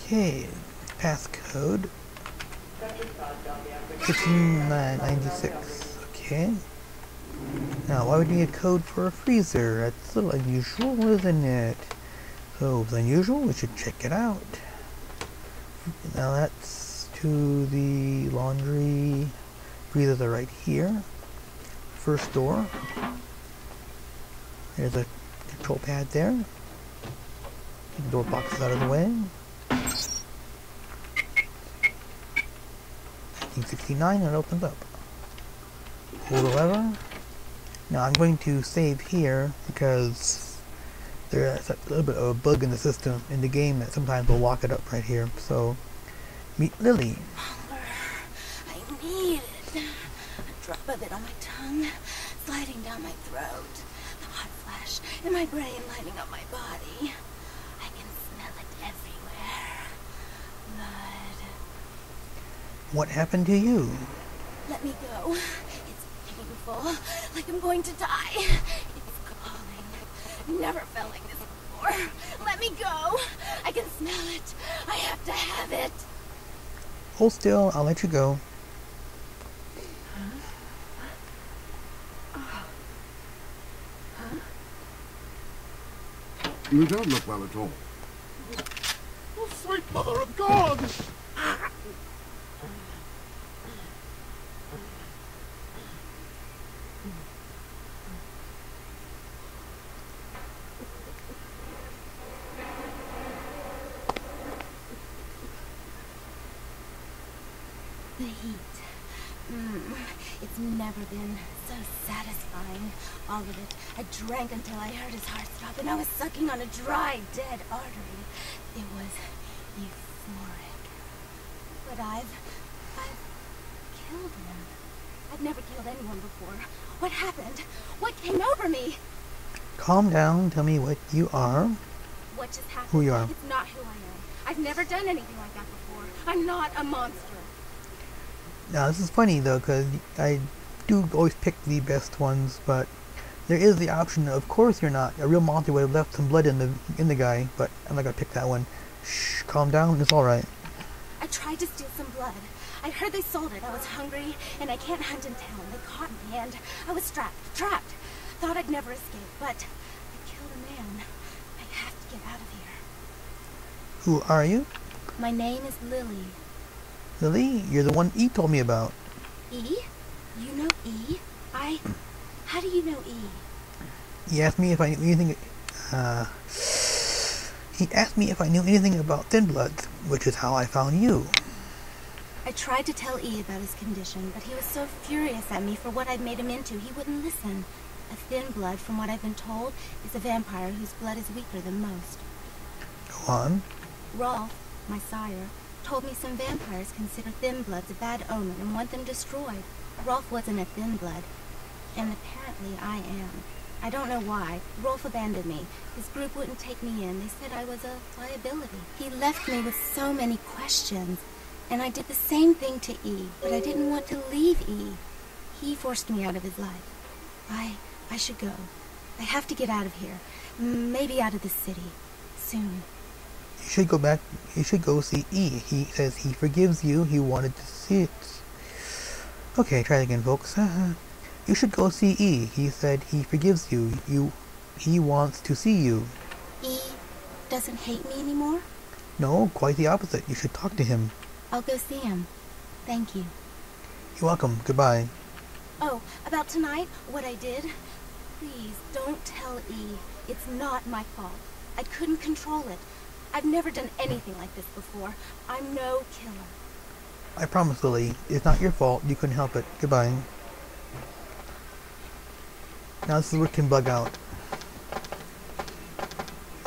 Okay, passcode 1596. Okay. Now, why would you need a code for a freezer? That's a little unusual, isn't it? So, if it's unusual, we should check it out. Now, that's to the laundry. Freezers are right here. First door. There's a control pad there. The door box is out of the way. 1969, and it opens up. Pull the lever. Now I'm going to save here because there's a little bit of a bug in the system in the game that sometimes will lock it up right here. So, meet Lily. I need it. A drop of it on my tongue, sliding down my throat. The hot flash in my brain lighting up my body. I can smell it everywhere. Blood. What happened to you? Let me go. It's painful, like I'm going to die. It's calling. Never felt like this before. Let me go. I can smell it. I have to have it. Hold still, I'll let you go. You don't look well at all. Oh, sweet mother of God! The heat. It's never been so satisfying. All of it. I drank until I heard his heart stop, and I was sucking on a dry, dead artery. It was euphoric. But I've killed him. I've never killed anyone before. What happened? What came over me? Calm down, tell me what you are. What just happened? Who you are. It's not who I am. I've never done anything like that before. I'm not a monster. Now this is funny though, because I do always pick the best ones, but there is the option, of course you're not. A real monster would have left some blood in the guy, but I'm not gonna pick that one. Shh, calm down, it's alright. I tried to steal some blood. I heard they sold it. I was hungry, and I can't hunt in town. They caught me, and I was trapped. Thought I'd never escape, but I killed a man. I have to get out of here. Who are you? My name is Lily. Lily, you're the one E told me about. E? You know E? How do you know E? He asked me if I knew anything. He asked me if I knew anything about thin bloods, which is how I found you. I tried to tell E about his condition, but he was so furious at me for what I'd made him into, he wouldn't listen. A thin blood, from what I've been told, is a vampire whose blood is weaker than most. Go on. Rolf, my sire, told me some vampires consider thin bloods a bad omen and want them destroyed. Rolf wasn't a thin blood, and apparently I am. I don't know why. Rolf abandoned me. His group wouldn't take me in. They said I was a liability. He left me with so many questions, and I did the same thing to E, but I didn't want to leave E. He forced me out of his life. I should go. I have to get out of here. Maybe out of the city. Soon. You should go back. You should go see E. He says he forgives you. He wanted to see it. Okay, try it again, folks. You should go see E. He said he forgives you. He wants to see you. E doesn't hate me anymore? No, quite the opposite. You should talk to him. I'll go see him. Thank you. You're welcome. Goodbye. Oh, about tonight, what I did? Please, don't tell E. It's not my fault. I couldn't control it. I've never done anything like this before. I'm no killer. I promise, Lily. It's not your fault. You couldn't help it. Goodbye. Now this is where it can bug out.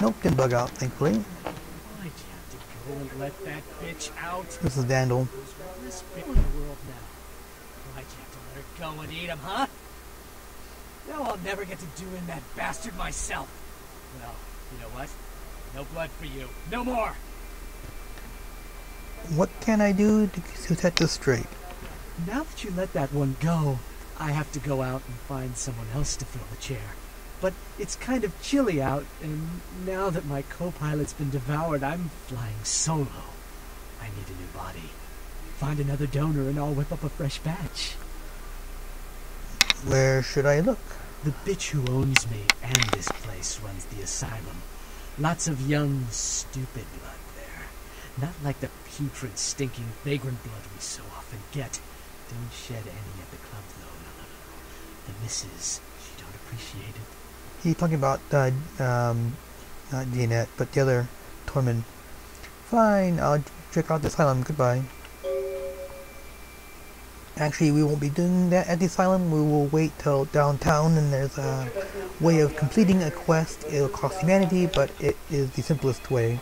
Nope, didn't bug out, thankfully. Why'd you have to go and let that bitch out? This is Vandal. This bitch in the world now. Why'd you have to let her go and eat him, huh? Now I'll never get to do in that bastard myself. Well, you know what? No blood for you. No more! What can I do to set this straight? Now that you let that one go, I have to go out and find someone else to fill the chair. But it's kind of chilly out, and now that my co-pilot's been devoured, I'm flying solo. I need a new body. Find another donor and I'll whip up a fresh batch. Where should I look? The bitch who owns me and this place runs the asylum. Lots of young, stupid blood there. Not like the putrid, stinking, vagrant blood we so often get. Don't shed any at the club, though. No. The missus, she don't appreciate it. He's talking about, not Jeanette, but the other Tormund. Fine, I'll check out the asylum. Goodbye. Actually, we won't be doing that at the asylum. We will wait till downtown, and there's a way of completing a quest. It'll cost humanity, but it is the simplest way.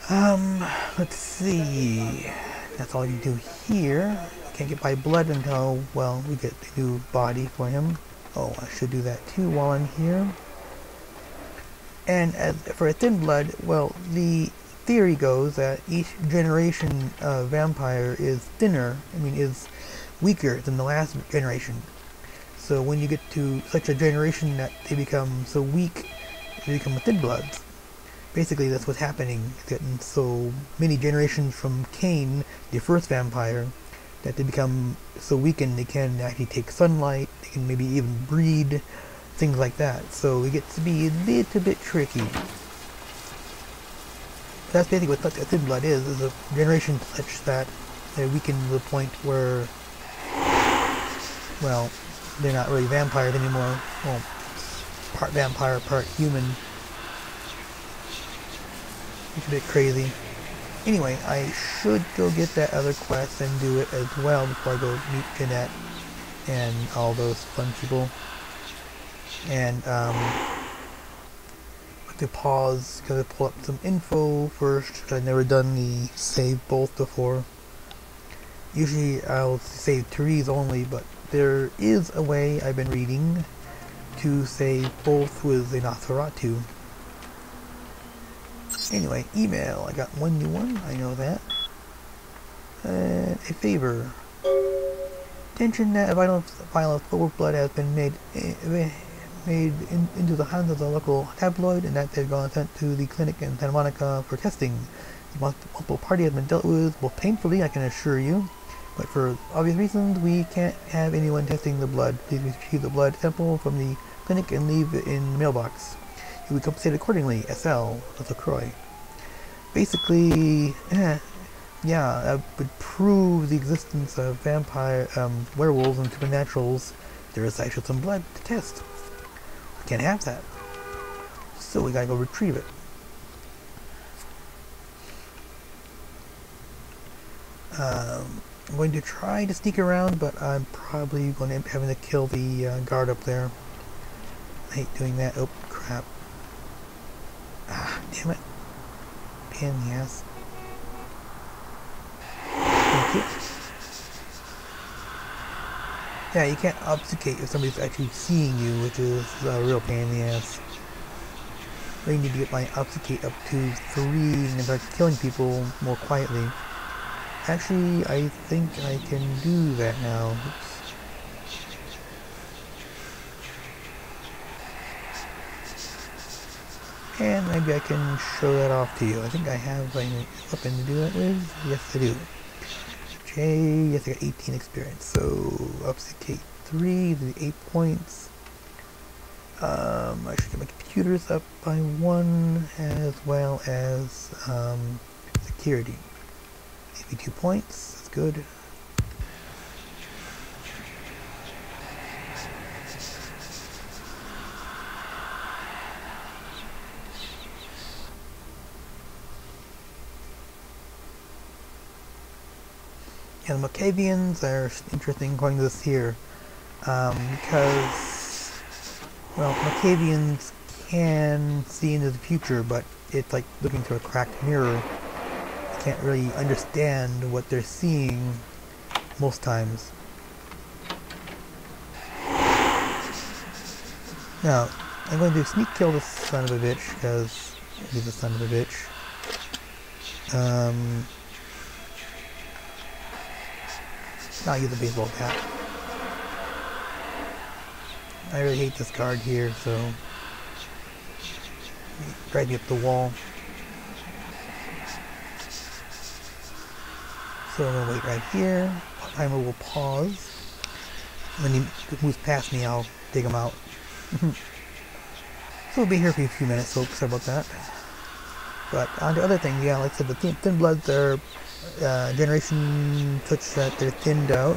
Let's see. That's all you do here. Can't get by blood until, well, we get the new body for him. Oh, I should do that too while I'm here. And as for a thin blood, well, the theory goes that each generation of vampire is thinner, is weaker than the last generation. So when you get to such a generation that they become so weak, they become thin bloods. Basically, that's what's happening. It's getting so many generations from Cain, the first vampire, that they become so weakened they can actually take sunlight, they can maybe even breed, things like that. So it gets to be a little bit tricky. That's basically what thin blood is a generation such that they're weakened to the point where, well, they're not really vampires anymore. Well, part vampire, part human. It's a bit crazy. Anyway, I should go get that other quest and do it as well before I go meet Jeanette and all those fun people. And, to pause because I pull up some info first. I've never done the save both before. Usually I'll save trees only, but there is a way I've been reading to save both with a Nosferatu. Anyway, email. I got one new one. I know that. A favor. Attention that a vial of full blood has been made into the hands of the local tabloid, and that they've gone sent to the clinic in Santa Monica for testing. The multiple party has been dealt with, both painfully, I can assure you, but for obvious reasons, we can't have anyone testing the blood. Please retrieve the blood sample from the clinic and leave it in the mailbox. You will be compensated accordingly. SL, LaCroix. Basically, yeah, that would prove the existence of vampire, werewolves and supernaturals. There is actually some blood to test. Can't have that. So we gotta go retrieve it. I'm going to try to sneak around, but I'm probably going to end up having to kill the guard up there. I hate doing that. Oh, crap. Ah, damn it. Pain in the ass. Thank you. Yeah, you can't obfuscate if somebody's actually seeing you, which is a real pain in the ass. I need to get my obfuscate up to 3 and start killing people more quietly. Actually, I think I can do that now. Oops. And maybe I can show that off to you. I think I have a weapon to do that with. Yes, I do. Yes, I got 18 experience, so obfuscate 3, the 8 points. I should get my computers up by 1, as well as security. Maybe 2 points, that's good. Yeah, the Mocavians are interesting according to this here, because, well, Mocavians can see into the future, but it's like looking through a cracked mirror. You can't really understand what they're seeing most times. Now, I'm going to sneak kill this son of a bitch, because he's a son of a bitch. I'll use a baseball bat. I really hate this card here, so drive me up the wall. So I'm gonna wait right here. Timer will pause. When he moves past me, I'll dig him out. So we'll be here for a few minutes, folks. Sorry about that. But on to other things, yeah, like I said, the thin bloods are generation such that they're thinned out.